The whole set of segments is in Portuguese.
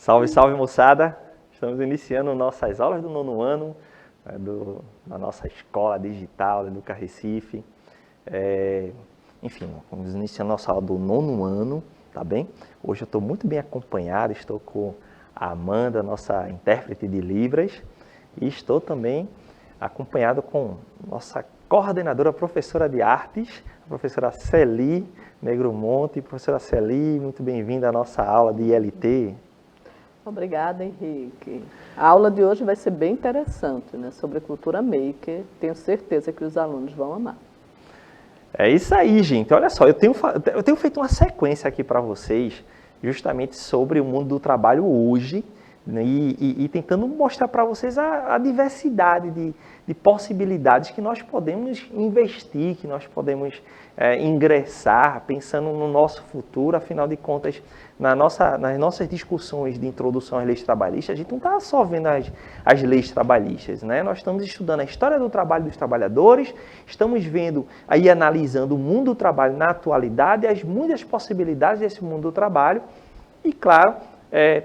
Salve, salve, moçada! Estamos iniciando nossas aulas do nono ano, da nossa escola digital, da Educa Recife. Enfim, vamos iniciando nossa aula do nono ano, tá bem? Hoje eu estou muito bem acompanhado, estou com a Amanda, nossa intérprete de Libras, e estou também acompanhado com nossa coordenadora, professora de artes, a professora Celi Negromonte. Professora Celi, muito bem-vinda à nossa aula de ILT. Obrigada, Henrique. A aula de hoje vai ser bem interessante, né? Sobre a cultura maker. Tenho certeza que os alunos vão amar. É isso aí, gente. Olha só, eu tenho feito uma sequência aqui para vocês, justamente sobre o mundo do trabalho hoje, né? E tentando mostrar para vocês a diversidade de possibilidades que nós podemos investir, que nós podemos ingressar, pensando no nosso futuro. Afinal de contas, nas nossas discussões de introdução às leis trabalhistas, a gente não está só vendo as leis trabalhistas, né? Nós estamos estudando a história do trabalho dos trabalhadores, estamos vendo aí, analisando o mundo do trabalho na atualidade, as muitas possibilidades desse mundo do trabalho e, claro,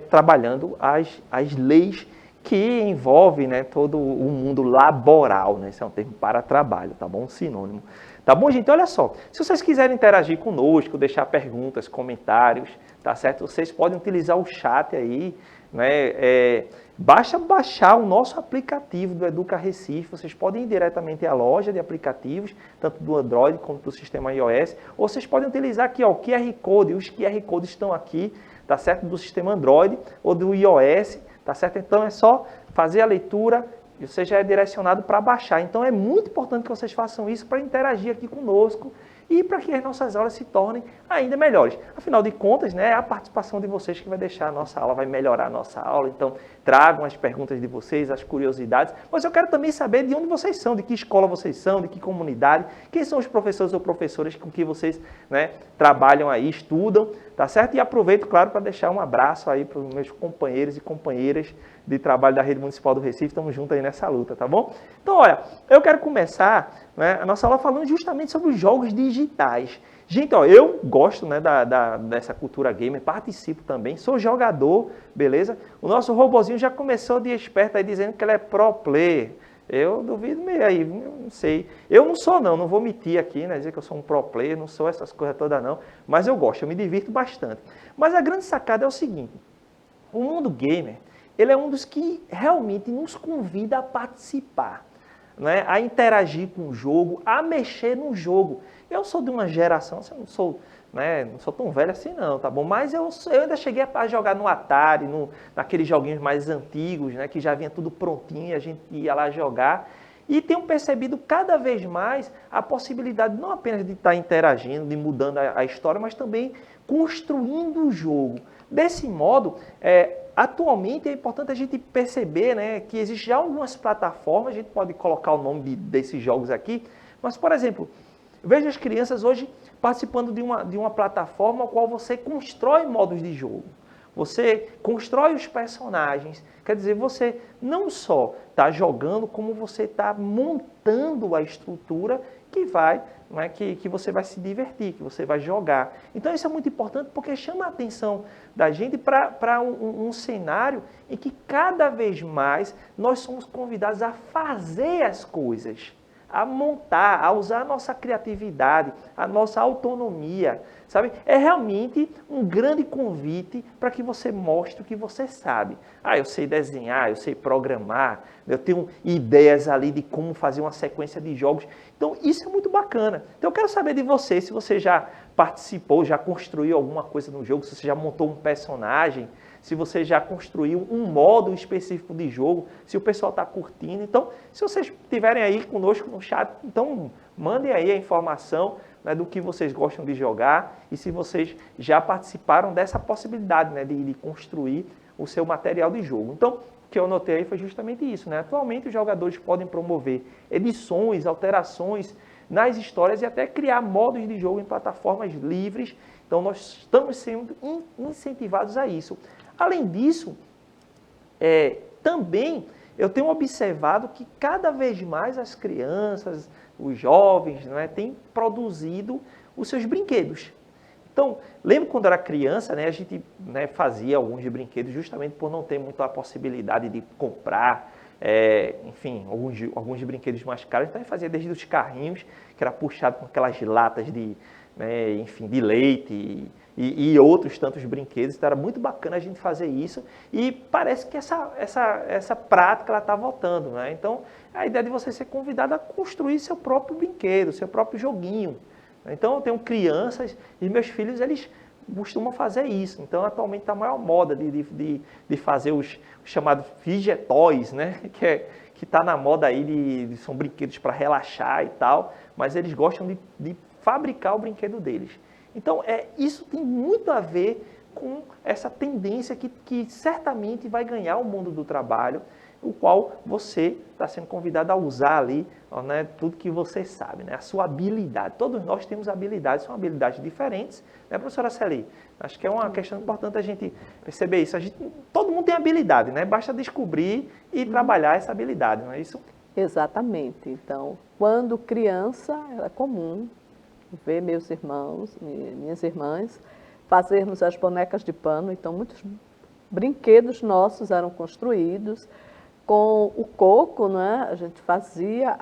trabalhando as leis que envolvem, né, todo o mundo laboral, né? Esse é um termo para trabalho, tá bom? Um sinônimo. Tá bom, gente? Olha só, se vocês quiserem interagir conosco, deixar perguntas, comentários, tá certo? Vocês podem utilizar o chat aí, né? Basta baixar o nosso aplicativo do Educa Recife. Vocês podem ir diretamente à loja de aplicativos, tanto do Android quanto do sistema iOS, ou vocês podem utilizar aqui, ó, o QR Code. Os QR Codes estão aqui, tá certo? Do sistema Android ou do iOS, tá certo? Então é só fazer a leitura e você já é direcionado para baixar. Então é muito importante que vocês façam isso para interagir aqui conosco e para que as nossas aulas se tornem ainda melhores. Afinal de contas, né, é a participação de vocês que vai deixar a nossa aula, vai melhorar a nossa aula. Então, tragam as perguntas de vocês, as curiosidades. Mas eu quero também saber de onde vocês são, de que escola vocês são, de que comunidade, quem são os professores ou professoras com que vocês, né, trabalham aí, estudam, tá certo? E aproveito, claro, para deixar um abraço aí para os meus companheiros e companheiras de trabalho da Rede Municipal do Recife. Estamos juntos aí nessa luta, tá bom? Então, olha, eu quero começar, né, a nossa aula falando justamente sobre os jogos digitais. Gente, ó, eu gosto, né, dessa cultura gamer, participo também, sou jogador, beleza? O nosso robozinho já começou de esperto aí dizendo que ele é pro player. Eu duvido meio aí, não sei. Eu não sou não vou mentir aqui, né, dizer que eu sou um pro player, não sou essas coisas todas não, mas eu gosto, eu me divirto bastante. Mas a grande sacada é o seguinte, o mundo gamer, ele é um dos que realmente nos convida a participar, né, a interagir com o jogo, a mexer no jogo. Eu sou de uma geração, eu não sou, né, não sou tão velho assim não, tá bom? Mas eu ainda cheguei a jogar no Atari, naqueles joguinhos mais antigos, né, que já vinha tudo prontinho e a gente ia lá jogar. E tenho percebido cada vez mais a possibilidade não apenas de estar interagindo, de mudando a história, mas também construindo o jogo. Desse modo, atualmente é importante a gente perceber, né, que existem já algumas plataformas, a gente pode colocar o nome desses jogos aqui, mas, por exemplo, veja as crianças hoje participando de uma plataforma a qual você constrói modos de jogo. Você constrói os personagens, quer dizer, você não só está jogando, como você está montando a estrutura que vai, não é, que você vai se divertir, que você vai jogar. Então isso é muito importante porque chama a atenção da gente para um cenário em que cada vez mais nós somos convidados a fazer as coisas, a montar, a usar a nossa criatividade, a nossa autonomia, sabe? É realmente um grande convite para que você mostre o que você sabe. Ah, eu sei desenhar, eu sei programar, eu tenho ideias ali de como fazer uma sequência de jogos. Então, isso é muito bacana. Então, eu quero saber de você, se você já participou, já construiu alguma coisa no jogo, se você já montou um personagem, se você já construiu um modo específico de jogo, se o pessoal está curtindo. Então, se vocês estiverem aí conosco no chat, então mandem aí a informação, né, do que vocês gostam de jogar e se vocês já participaram dessa possibilidade, né, de construir o seu material de jogo. Então, o que eu notei aí foi justamente isso, né? Atualmente os jogadores podem promover edições, alterações nas histórias e até criar modos de jogo em plataformas livres. Então, nós estamos sendo incentivados a isso. Além disso, também eu tenho observado que cada vez mais as crianças, os jovens, né, têm produzido os seus brinquedos. Então, Então, lembro quando eu era criança, né, a gente, né, fazia alguns brinquedos justamente por não ter muito a possibilidade de comprar, enfim, alguns brinquedos mais caros. Então, a gente fazia desde os carrinhos, que era puxado com aquelas latas de, né, enfim, de leite e outros tantos brinquedos. Então, era muito bacana a gente fazer isso e parece que essa prática está voltando, né? Então, a ideia de você ser convidado a construir seu próprio brinquedo, seu próprio joguinho. Então, eu tenho crianças e meus filhos, eles costumam fazer isso. Então, atualmente está a maior moda de fazer os chamados fidget toys, né? Que está na moda aí, são brinquedos para relaxar e tal, mas eles gostam de fabricar o brinquedo deles. Então, isso tem muito a ver com essa tendência que certamente vai ganhar o mundo do trabalho, o qual você está sendo convidado a usar ali, né, tudo que você sabe, né, a sua habilidade. Todos nós temos habilidades, são habilidades diferentes, né, professora Celi? Acho que é uma questão importante a gente perceber isso. Todo mundo tem habilidade, né? Basta descobrir e trabalhar essa habilidade, não é isso? Exatamente. Então, quando criança, era comum ver meus irmãos, minhas irmãs, fazermos as bonecas de pano. Então, muitos brinquedos nossos eram construídos com o coco, né? A gente fazia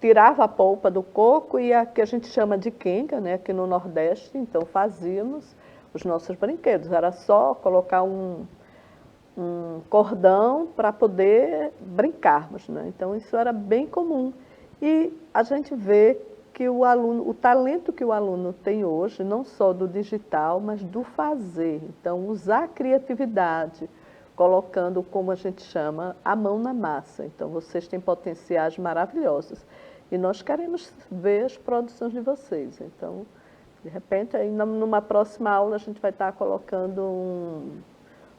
tirava a polpa do coco e a que a gente chama de quenga, né? Aqui no Nordeste. Então, fazíamos os nossos brinquedos. Era só colocar um cordão para poder brincarmos, né? Então, isso era bem comum. E a gente vê que o talento que o aluno tem hoje, não só do digital, mas do fazer. Então, usar a criatividade, colocando, como a gente chama, a mão na massa. Então, vocês têm potenciais maravilhosos. E nós queremos ver as produções de vocês. Então, de repente, aí, numa próxima aula, a gente vai estar colocando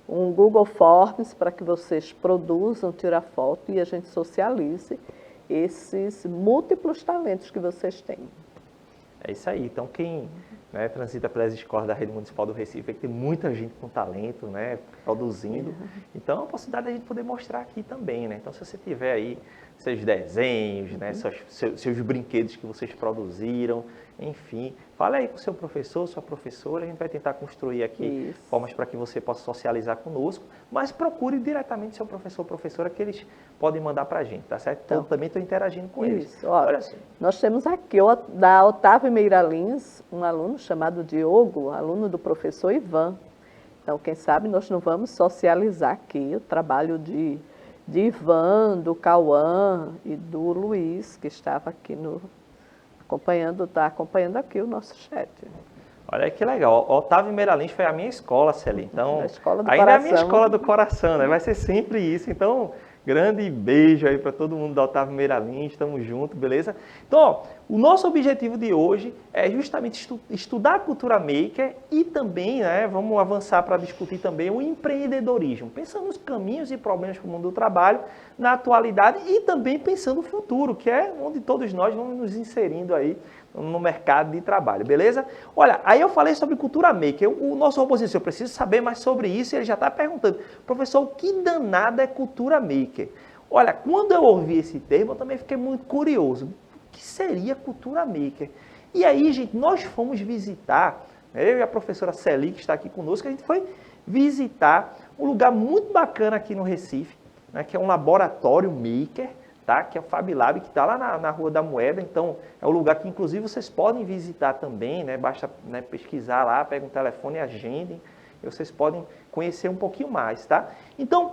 um Google Forms para que vocês produzam, tirar foto e a gente socialize esses múltiplos talentos que vocês têm. É isso aí. Então, quem, né, transita pelas escolas da Rede Municipal do Recife, é que tem muita gente com talento, né, produzindo. Então, é uma possibilidade da gente poder mostrar aqui também, né? Então, se você tiver aí seus desenhos, né, seus brinquedos que vocês produziram, enfim, fale aí com o seu professor, sua professora, a gente vai tentar construir aqui formas para que você possa socializar conosco, mas procure diretamente seu professor ou professora, que eles podem mandar para a gente, tá certo? Então, eu também estou interagindo com eles. Olha assim. Nós temos aqui, da Otávio Meiralins, um aluno chamado Diogo, aluno do professor Ivan. Então, quem sabe nós não vamos socializar aqui o trabalho de Ivan, do Cauã e do Luiz, que estava aqui está acompanhando aqui o nosso chat. Olha que legal. Otávio Meiralins foi a minha escola, Celi. Então, a escola do ainda coração. É a minha escola do coração, né? Vai ser sempre isso. Então, grande beijo aí para todo mundo da Otávio Meiralins. Estamos juntos, beleza? Então, ó, o nosso objetivo de hoje é justamente estudar a cultura maker e também, né, vamos avançar para discutir também o empreendedorismo, pensando nos caminhos e problemas para o mundo do trabalho na atualidade e também pensando no futuro, que é onde todos nós vamos nos inserindo aí no mercado de trabalho, beleza? Olha, aí eu falei sobre cultura maker. O nosso robozinho, eu preciso saber mais sobre isso, e ele já está perguntando, professor, o que danada é cultura maker? Olha, quando eu ouvi esse termo, eu também fiquei muito curioso. O que seria cultura maker? E aí, gente, nós fomos visitar, eu e a professora Celi, que está aqui conosco, a gente foi visitar um lugar muito bacana aqui no Recife, né, que é um laboratório maker, tá? Que é o Fab Lab, que está lá na Rua da Moeda. Então, é um lugar que, inclusive, vocês podem visitar também, né? Basta, né, pesquisar lá, pega um telefone e agendem, e vocês podem conhecer um pouquinho mais, tá? Então,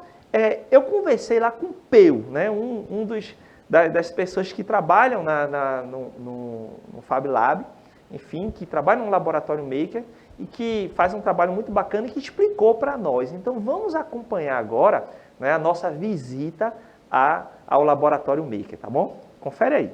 eu conversei lá com o Peu, né? Das pessoas que trabalham no Fab Lab, enfim, que trabalham no Laboratório Maker e que faz um trabalho muito bacana e que explicou para nós. Então, vamos acompanhar agora, né, a nossa visita ao Laboratório Maker, tá bom? Confere aí.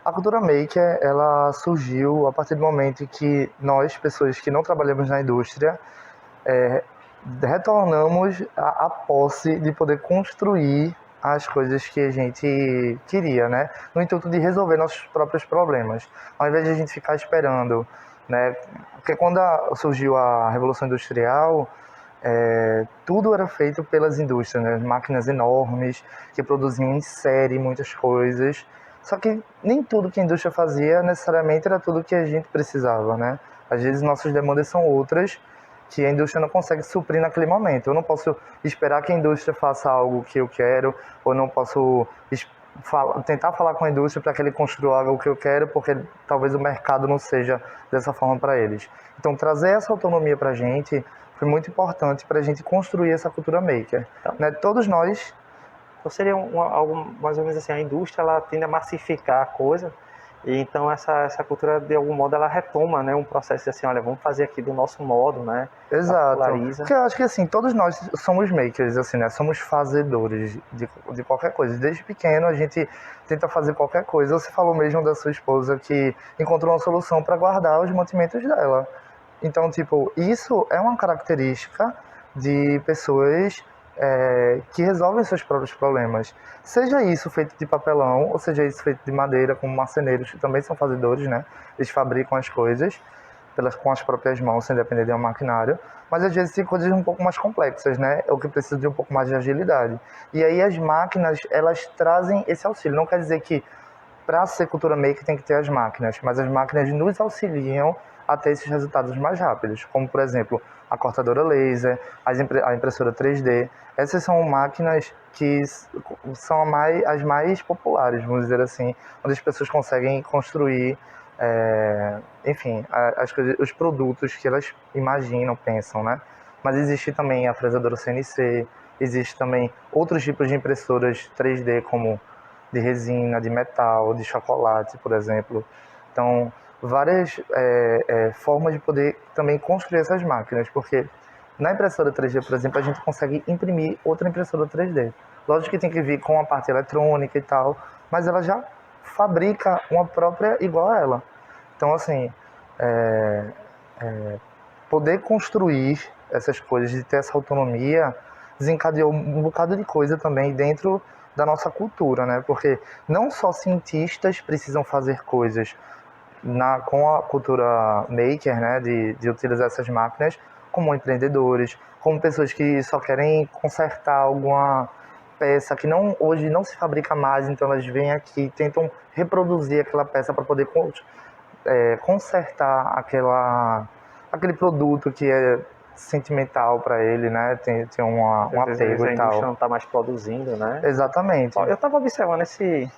A cultura maker, ela surgiu a partir do momento em que nós, pessoas que não trabalhamos na indústria, retornamos à posse de poder construir as coisas que a gente queria, né? No intuito de resolver nossos próprios problemas, ao invés de a gente ficar esperando, né? Porque quando surgiu a Revolução Industrial, tudo era feito pelas indústrias, né? Máquinas enormes que produziam em série muitas coisas. Só que nem tudo que a indústria fazia necessariamente era tudo que a gente precisava, né? Às vezes nossas demandas são outras que a indústria não consegue suprir naquele momento. Eu não posso esperar que a indústria faça algo que eu quero, ou não posso tentar falar com a indústria para que ele construa algo que eu quero, porque talvez o mercado não seja dessa forma para eles. Então, trazer essa autonomia para a gente foi muito importante para a gente construir essa cultura maker. Então, né? Todos nós... Então seria algo mais ou menos assim, a indústria ela tende a massificar a coisa, e então essa cultura de algum modo ela retoma, né, um processo de assim, olha, vamos fazer aqui do nosso modo, né? Exato. Populariza. Porque eu acho que assim, todos nós somos makers, assim, né? Somos fazedores de qualquer coisa. Desde pequeno a gente tenta fazer qualquer coisa. Você falou mesmo da sua esposa que encontrou uma solução para guardar os mantimentos dela. Então, tipo, isso é uma característica de pessoas que resolvem seus próprios problemas. Seja isso feito de papelão, ou seja isso feito de madeira, como marceneiros, que também são fazedores, né? Eles fabricam as coisas com as próprias mãos, sem depender de um maquinário. Mas às vezes tem coisas um pouco mais complexas, né? O que precisa de um pouco mais de agilidade. E aí as máquinas, elas trazem esse auxílio. Não quer dizer que para ser cultura maker tem que ter as máquinas, mas as máquinas nos auxiliam a ter esses resultados mais rápidos, como por exemplo a cortadora laser, a impressora 3D. Essas são máquinas que são as mais populares, vamos dizer assim, onde as pessoas conseguem construir, enfim, os produtos que elas imaginam, pensam, né? Mas existe também a fresadora CNC, existe também outros tipos de impressoras 3D, como de resina, de metal, de chocolate, por exemplo. Então, várias formas de poder também construir essas máquinas, porque na impressora 3D, por exemplo, a gente consegue imprimir outra impressora 3D. Lógico que tem que vir com a parte eletrônica e tal, mas ela já fabrica uma própria igual a ela. Então, assim, poder construir essas coisas, de ter essa autonomia, desencadeou um bocado de coisa também dentro da nossa cultura, né? Porque não só cientistas precisam fazer coisas com a cultura maker, né? De utilizar essas máquinas, como empreendedores, como pessoas que só querem consertar alguma peça que hoje não se fabrica mais, então elas vêm aqui e tentam reproduzir aquela peça para poder consertar aquele produto que é sentimental para ele, né? Tem um apego e tal. A indústria não está mais produzindo, né? Exatamente. Eu estava observando esse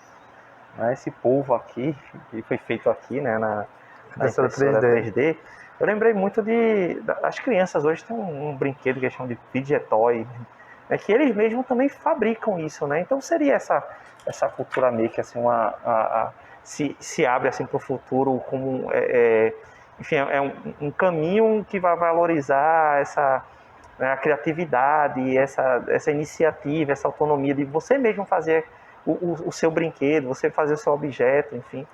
polvo aqui, que foi feito aqui, né, na impressora 3D. Eu lembrei muito das crianças hoje tem um brinquedo que eles chamam de Fidgetoy, né, que eles mesmos também fabricam isso, né? Então seria essa cultura maker, assim, se abre assim para o futuro como enfim, um caminho que vai valorizar a criatividade, essa iniciativa, essa autonomia de você mesmo fazer o seu brinquedo, você fazer o seu objeto, enfim.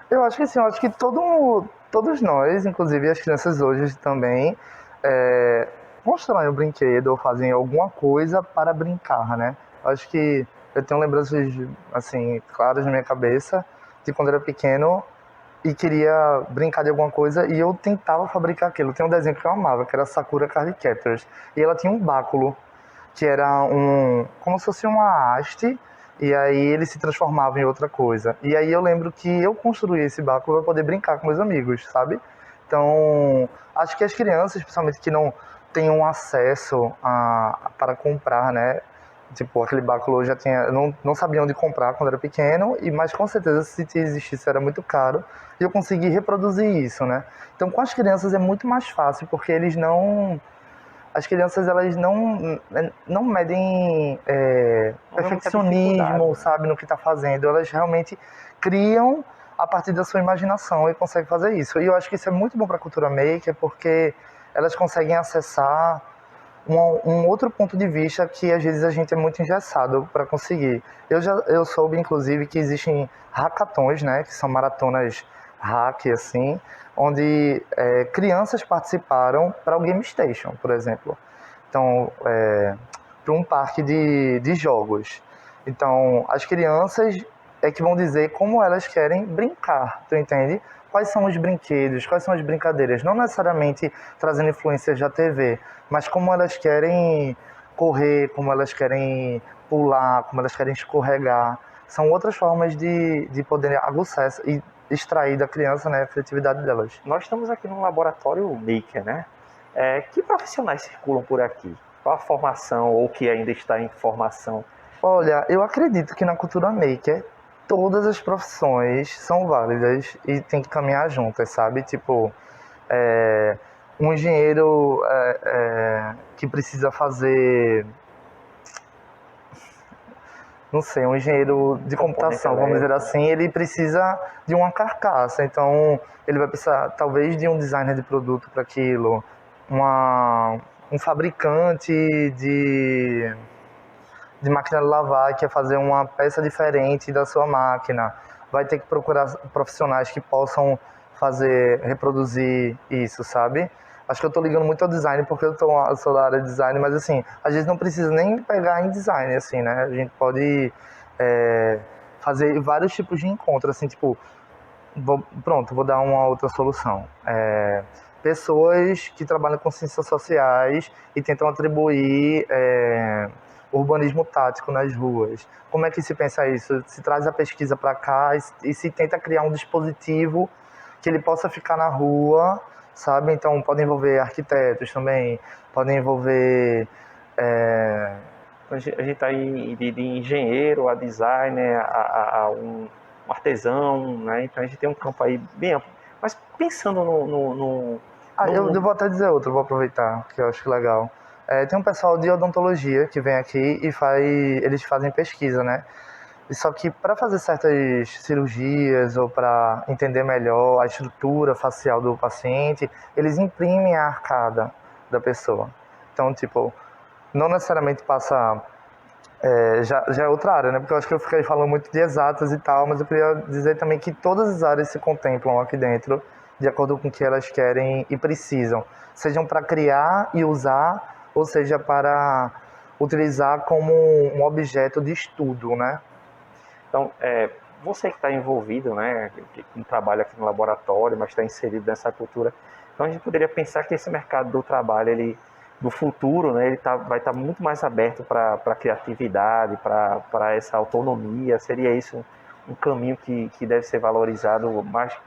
Eu acho que sim, eu acho que todos nós, inclusive as crianças hoje também, constroem um brinquedo ou fazem alguma coisa para brincar, né? Eu acho que eu tenho lembranças, assim, claras na minha cabeça de quando eu era pequeno e queria brincar de alguma coisa e eu tentava fabricar aquilo. Tem um desenho que eu amava, que era Sakura Card Captors, e ela tinha um báculo que era como se fosse uma haste, e aí ele se transformava em outra coisa. E aí eu lembro que eu construí esse báculo para poder brincar com meus amigos, sabe? Então, acho que as crianças, principalmente que não têm um acesso para comprar, né? Tipo, aquele báculo eu já tinha, não sabia onde comprar quando era pequeno, mas com certeza se existisse era muito caro, e eu consegui reproduzir isso, né? Então com as crianças é muito mais fácil, porque as crianças elas não medem perfeccionismo, sabe, no que está fazendo. Elas realmente criam a partir da sua imaginação e conseguem fazer isso. E eu acho que isso é muito bom para a cultura maker, porque elas conseguem acessar um outro ponto de vista que às vezes a gente é muito engessado para conseguir. Eu soube, inclusive, que existem hackathons, né, que são maratonas hack, assim, onde crianças participaram para o Game Station, por exemplo. Então, para um parque de jogos. Então, as crianças é que vão dizer como elas querem brincar, tu entende? Quais são os brinquedos, quais são as brincadeiras, não necessariamente trazendo influências da TV, mas como elas querem correr, como elas querem pular, como elas querem escorregar. São outras formas de poder aguçar e extrair da criança, né, a criatividade delas. Nós estamos aqui no laboratório Maker, né? Que profissionais circulam por aqui? Qual a formação ou que ainda está em formação? Olha, eu acredito que na cultura maker todas as profissões são válidas e tem que caminhar juntas, sabe? Tipo, um engenheiro que precisa fazer, não sei, um engenheiro de computação, vamos dizer assim, ele precisa de uma carcaça. Então, ele vai precisar talvez de um designer de produto para aquilo, um fabricante de máquina de lavar, que é fazer uma peça diferente da sua máquina. Vai ter que procurar profissionais que possam reproduzir isso, sabe? Acho que eu tô ligando muito ao design porque eu sou da área de design, mas assim, às vezes não precisa nem pegar em design, assim, né? A gente pode fazer vários tipos de encontro, assim, tipo, vou dar uma outra solução. Pessoas que trabalham com ciências sociais e tentam atribuir urbanismo tático nas ruas. Como é que se pensa isso? Se traz a pesquisa para cá e se tenta criar um dispositivo que ele possa ficar na rua, sabe? Então pode envolver arquitetos também, podem envolver A gente está de engenheiro a designer, a um artesão, né? Então a gente tem um campo aí bem amplo. Mas pensando eu vou até dizer outro, vou aproveitar, que eu acho legal. Tem um pessoal de odontologia que vem aqui e eles fazem pesquisa, né? E só que para fazer certas cirurgias ou para entender melhor a estrutura facial do paciente, eles imprimem a arcada da pessoa. Então, tipo, não necessariamente passa... já é outra área, né? Porque eu acho que eu fiquei falando muito de exatas e tal, mas eu queria dizer também que todas as áreas se contemplam aqui dentro, de acordo com o que elas querem e precisam. Sejam para criar e usar, ou seja para utilizar como um objeto de estudo, né? Então, você que está envolvido, né, que não trabalha aqui no laboratório, mas está inserido nessa cultura, então a gente poderia pensar que esse mercado do trabalho, ele, do futuro, né, vai estar muito mais aberto para a criatividade, para essa autonomia. Seria isso um caminho que deve ser valorizado mais?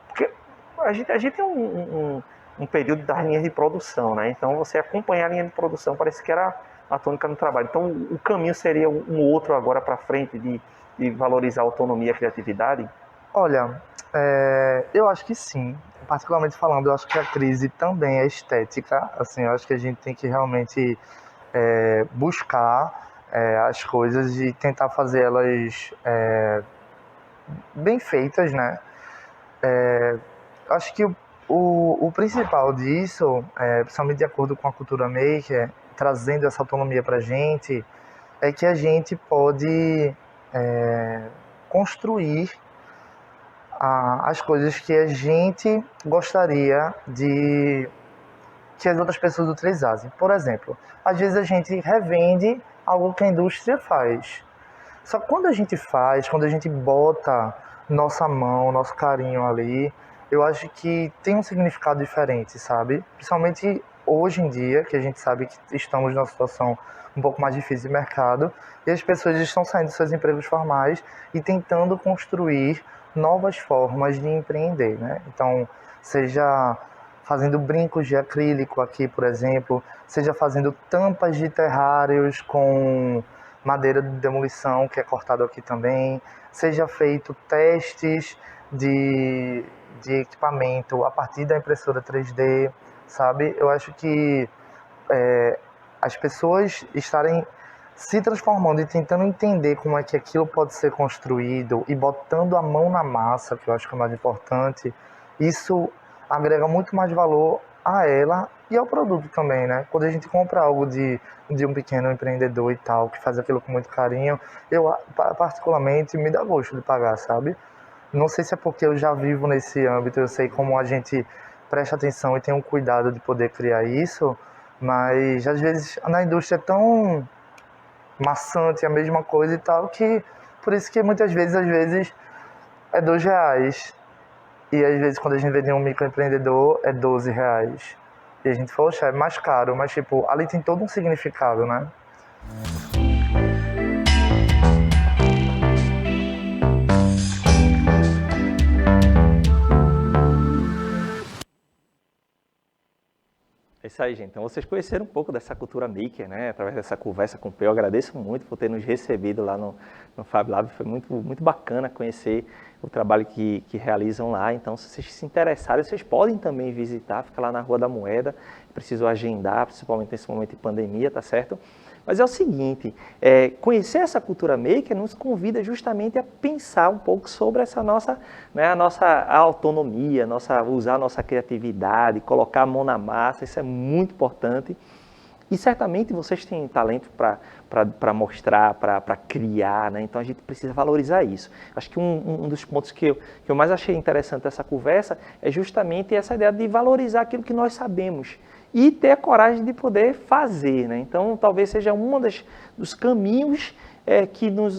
Porque a gente tem um período da linha de produção, né? Então você acompanhar a linha de produção parece que era a tônica no trabalho. Então o caminho seria um outro agora para frente de valorizar a autonomia e a criatividade? Olha, eu acho que sim. Particularmente falando, eu acho que a crise também é estética. Assim, eu acho que a gente tem que realmente buscar as coisas e tentar fazer elas bem feitas, né? Acho que o principal disso, principalmente de acordo com a cultura maker, trazendo essa autonomia pra gente, é que a gente pode construir as coisas que a gente gostaria de que as outras pessoas utilizassem. Por exemplo, às vezes a gente revende algo que a indústria faz. Só que quando a gente faz, quando a gente bota nossa mão, nosso carinho ali, eu acho que tem um significado diferente, sabe? Principalmente hoje em dia, que a gente sabe que estamos numa situação um pouco mais difícil de mercado, e as pessoas estão saindo dos seus empregos formais e tentando construir novas formas de empreender, né? Então, seja fazendo brincos de acrílico aqui, por exemplo, seja fazendo tampas de terrários com madeira de demolição, que é cortado aqui também, seja feito testes de equipamento a partir da impressora 3D, sabe? Eu acho que as pessoas estarem se transformando e tentando entender como é que aquilo pode ser construído e botando a mão na massa, que eu acho que é o mais importante, isso agrega muito mais valor a ela e ao produto também, né? Quando a gente compra algo de um pequeno empreendedor e tal, que faz aquilo com muito carinho, eu particularmente me dá gosto de pagar, sabe? Não sei se é porque eu já vivo nesse âmbito, eu sei como a gente presta atenção e tem um cuidado de poder criar isso, mas às vezes na indústria é tão maçante, a mesma coisa e tal, que por isso que muitas vezes, às vezes, é R$ 2. E às vezes quando a gente vê de um microempreendedor é R$ 12. E a gente fala, poxa, é mais caro, mas tipo, ali tem todo um significado, né? É isso aí, gente. Então, vocês conheceram um pouco dessa cultura maker, né? Através dessa conversa com o Peu. Eu agradeço muito por ter nos recebido lá no Fab Lab. Foi muito bacana conhecer o trabalho que realizam lá. Então, se vocês se interessarem, vocês podem também visitar. Fica lá na Rua da Moeda. Preciso agendar, principalmente nesse momento de pandemia, tá certo? Mas é o seguinte, conhecer essa cultura maker nos convida justamente a pensar um pouco sobre essa nossa, né, a nossa autonomia, usar a nossa criatividade, colocar a mão na massa, isso é muito importante. E certamente vocês têm talento para mostrar, para criar, né? Então a gente precisa valorizar isso. Acho que um dos pontos que eu mais achei interessante dessa conversa é justamente essa ideia de valorizar aquilo que nós sabemos e ter a coragem de poder fazer, né? Então talvez seja um dos caminhos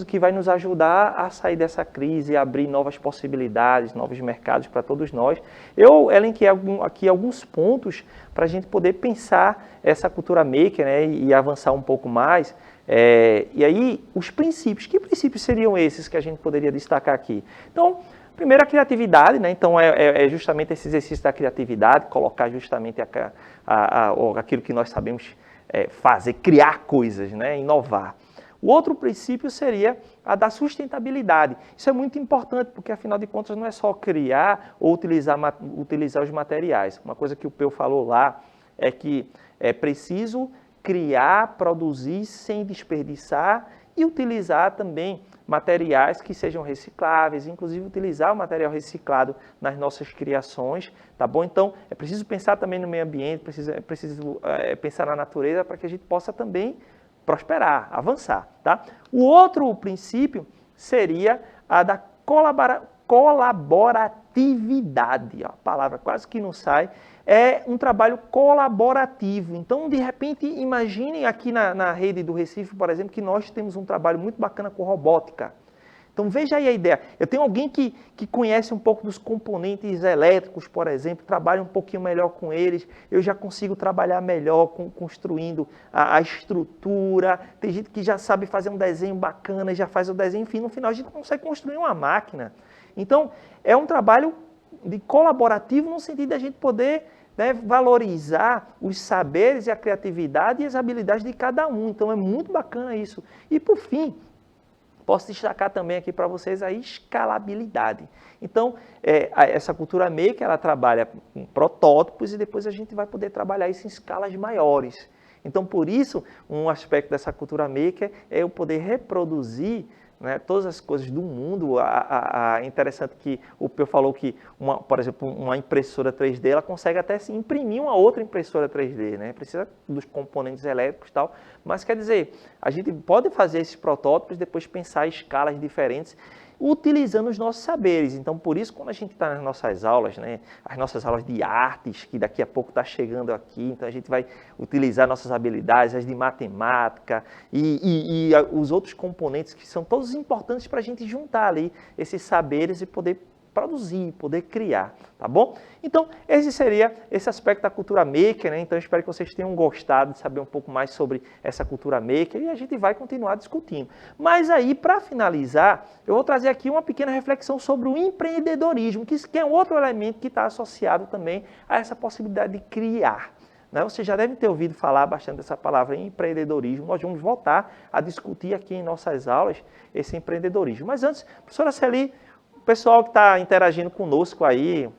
que vai nos ajudar a sair dessa crise, abrir novas possibilidades, novos mercados para todos nós. Eu elenquei aqui alguns pontos para a gente poder pensar essa cultura maker, né, e avançar um pouco mais. E aí, os princípios. Que princípios seriam esses que a gente poderia destacar aqui? Então, primeiro, a criatividade, né? Então, é justamente esse exercício da criatividade, colocar justamente aquilo que nós sabemos fazer, criar coisas, né? Inovar. O outro princípio seria a da sustentabilidade. Isso é muito importante, porque afinal de contas não é só criar ou utilizar os materiais. Uma coisa que o Peu falou lá é que é preciso criar, produzir sem desperdiçar e utilizar também materiais que sejam recicláveis, inclusive utilizar o material reciclado nas nossas criações, tá bom? Então, é preciso pensar também no meio ambiente, é preciso pensar na natureza para que a gente possa também prosperar, avançar, tá? O outro princípio seria a da colaboratividade, ó, a palavra quase que não sai, é um trabalho colaborativo. Então, de repente, imaginem aqui na rede do Recife, por exemplo, que nós temos um trabalho muito bacana com robótica. Então, veja aí a ideia. Eu tenho alguém que conhece um pouco dos componentes elétricos, por exemplo, trabalha um pouquinho melhor com eles, eu já consigo trabalhar melhor construindo a estrutura. Tem gente que já sabe fazer um desenho bacana, já faz o desenho, enfim, no final a gente consegue construir uma máquina. Então, é um trabalho de colaborativo no sentido de a gente poder, né, valorizar os saberes e a criatividade e as habilidades de cada um. Então, é muito bacana isso. E, por fim, posso destacar também aqui para vocês a escalabilidade. Então, essa cultura maker, ela trabalha com protótipos e depois a gente vai poder trabalhar isso em escalas maiores. Então, por isso, um aspecto dessa cultura maker é eu poder reproduzir, né, todas as coisas do mundo. É interessante que o Peu falou que, por exemplo, uma impressora 3D, ela consegue até se imprimir uma outra impressora 3D, né? Precisa dos componentes elétricos e tal, mas quer dizer, a gente pode fazer esses protótipos, depois pensar em escalas diferentes, utilizando os nossos saberes. Então, por isso, quando a gente está nas nossas aulas, né, as nossas aulas de artes, que daqui a pouco está chegando aqui, então a gente vai utilizar nossas habilidades, as de matemática e os outros componentes que são todos importantes para a gente juntar ali esses saberes e poder produzir, poder criar, tá bom? Então, esse seria esse aspecto da cultura maker, né? Então, eu espero que vocês tenham gostado de saber um pouco mais sobre essa cultura maker e a gente vai continuar discutindo. Mas aí, para finalizar, eu vou trazer aqui uma pequena reflexão sobre o empreendedorismo, que é um outro elemento que está associado também a essa possibilidade de criar. Você já deve ter ouvido falar bastante dessa palavra empreendedorismo. Nós vamos voltar a discutir aqui em nossas aulas esse empreendedorismo. Mas antes, professora Celi, o pessoal que está interagindo conosco aí.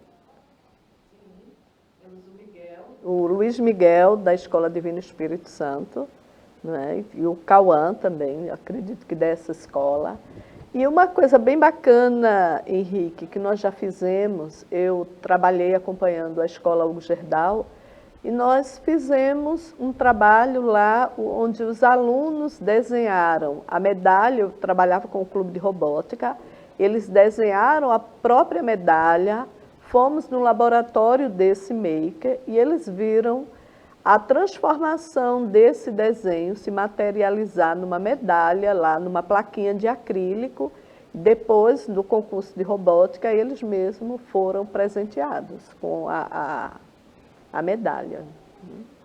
O Luiz Miguel, da Escola Divino Espírito Santo, né? E o Cauã também, acredito que dessa escola. E uma coisa bem bacana, Henrique, que nós já fizemos, eu trabalhei acompanhando a Escola Hugo Gerdau, e nós fizemos um trabalho lá onde os alunos desenharam a medalha. Eu trabalhava com o Clube de Robótica, eles desenharam a própria medalha, fomos no laboratório desse maker e eles viram a transformação desse desenho se materializar numa medalha, lá numa plaquinha de acrílico. Depois do concurso de robótica, eles mesmos foram presenteados com a medalha.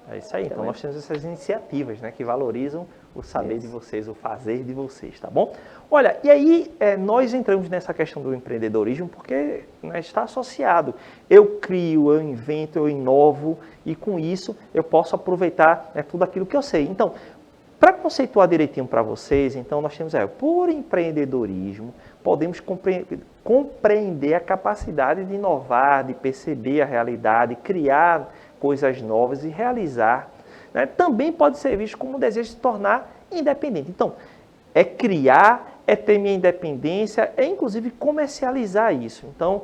É isso aí. Então nós temos essas iniciativas, né, que valorizam o saber de Isso. vocês, o fazer de vocês, tá bom? Olha, e aí nós entramos nessa questão do empreendedorismo porque, né, está associado. Eu crio, eu invento, eu inovo e com isso eu posso aproveitar, né, tudo aquilo que eu sei. Então, para conceituar direitinho para vocês, então nós temos, por empreendedorismo, podemos compreender a capacidade de inovar, de perceber a realidade, criar coisas novas e realizar. Né? Também pode ser visto como um desejo de se tornar independente. Então, é criar, é ter minha independência, é inclusive comercializar isso. Então,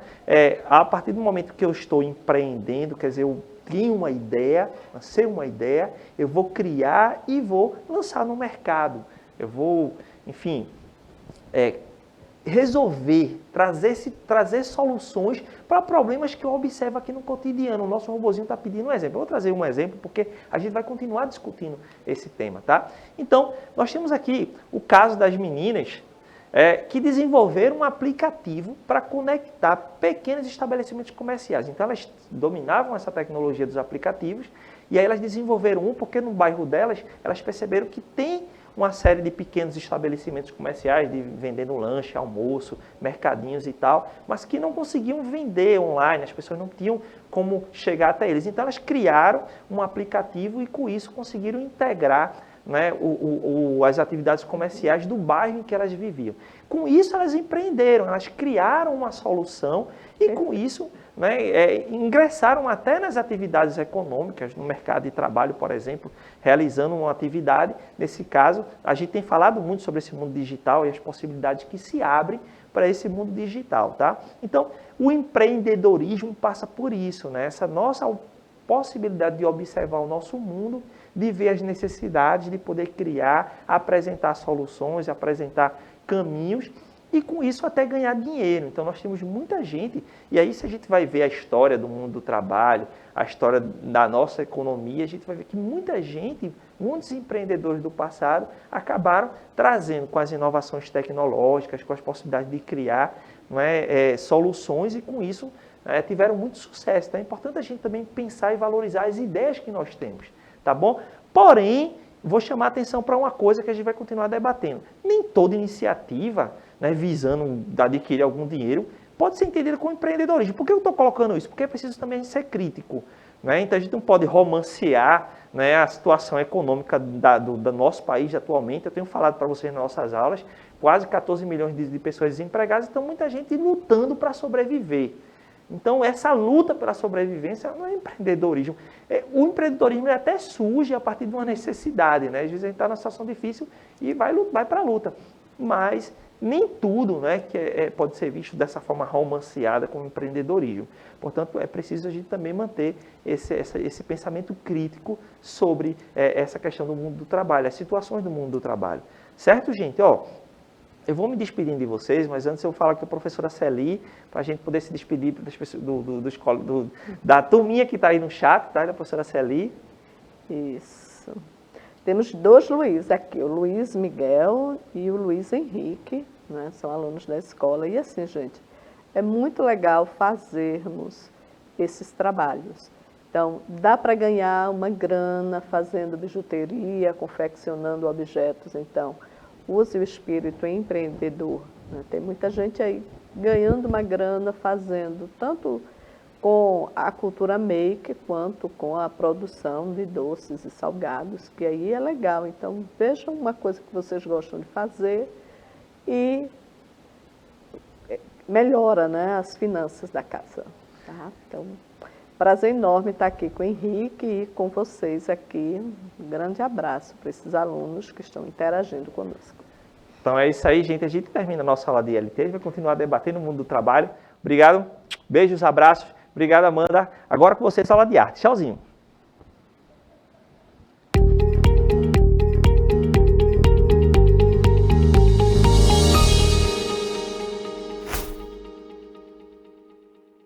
a partir do momento que eu estou empreendendo, quer dizer, eu tenho uma ideia, nasceu uma ideia, eu vou criar e vou lançar no mercado. Eu vou, enfim, resolver, trazer soluções para problemas que eu observo aqui no cotidiano. O nosso robozinho está pedindo um exemplo. Eu vou trazer um exemplo porque a gente vai continuar discutindo esse tema, tá? Então, nós temos aqui o caso das meninas que desenvolveram um aplicativo para conectar pequenos estabelecimentos comerciais. Então, elas dominavam essa tecnologia dos aplicativos e aí elas desenvolveram porque no bairro delas, elas perceberam que tem uma série de pequenos estabelecimentos comerciais vendendo lanche, almoço, mercadinhos e tal, mas que não conseguiam vender online, as pessoas não tinham como chegar até eles. Então, elas criaram um aplicativo e, com isso, conseguiram integrar, né, as atividades comerciais do bairro em que elas viviam. Com isso, elas empreenderam, elas criaram uma solução e, com isso, né, ingressaram até nas atividades econômicas, no mercado de trabalho, por exemplo, realizando uma atividade. Nesse caso, a gente tem falado muito sobre esse mundo digital e as possibilidades que se abrem para esse mundo digital, tá? Então, o empreendedorismo passa por isso, né? Essa nossa possibilidade de observar o nosso mundo, de ver as necessidades, de poder criar, apresentar soluções, apresentar caminhos e com isso até ganhar dinheiro. Então nós temos muita gente, e aí se a gente vai ver a história do mundo do trabalho, a história da nossa economia, a gente vai ver que muita gente, muitos empreendedores do passado acabaram trazendo com as inovações tecnológicas, com as possibilidades de criar, não é, soluções e com isso tiveram muito sucesso. Então é importante a gente também pensar e valorizar as ideias que nós temos, tá bom? Porém, vou chamar a atenção para uma coisa que a gente vai continuar debatendo. Nem toda iniciativa, né, visando adquirir algum dinheiro, pode ser entendida como empreendedorismo. Por que eu estou colocando isso? Porque é preciso também ser crítico. Né? Então a gente não pode romancear, né, a situação econômica do nosso país atualmente. Eu tenho falado para vocês nas nossas aulas, quase 14 milhões de pessoas desempregadas, então muita gente lutando para sobreviver. Então, essa luta pela sobrevivência não é empreendedorismo. O empreendedorismo até surge a partir de uma necessidade, né? Às vezes a gente está numa situação difícil e vai para a luta. Mas nem tudo, né, que pode ser visto dessa forma romanceada como empreendedorismo. Portanto, é preciso a gente também manter esse pensamento crítico sobre essa questão do mundo do trabalho, as situações do mundo do trabalho. Certo, gente? Eu vou me despedindo de vocês, mas antes eu falo com a professora Celi, para a gente poder se despedir das pessoas, da turminha que está aí no chat, tá? Da professora Celi. Isso. Temos dois Luiz aqui, o Luiz Miguel e o Luiz Henrique, né? São alunos da escola. E assim, gente, é muito legal fazermos esses trabalhos. Então, dá para ganhar uma grana fazendo bijuteria, confeccionando objetos, então use o espírito empreendedor. Né? Tem muita gente aí ganhando uma grana fazendo, tanto com a cultura make, quanto com a produção de doces e salgados, que aí é legal. Então, vejam uma coisa que vocês gostam de fazer e melhora, né, as finanças da casa. Tá? Então, prazer enorme estar aqui com o Henrique e com vocês aqui. Um grande abraço para esses alunos que estão interagindo conosco. Então é isso aí, gente. A gente termina a nossa aula de ILT. A gente vai continuar debatendo o mundo do trabalho. Obrigado. Beijos, abraços. Obrigado, Amanda. Agora com vocês, aula de arte. Tchauzinho.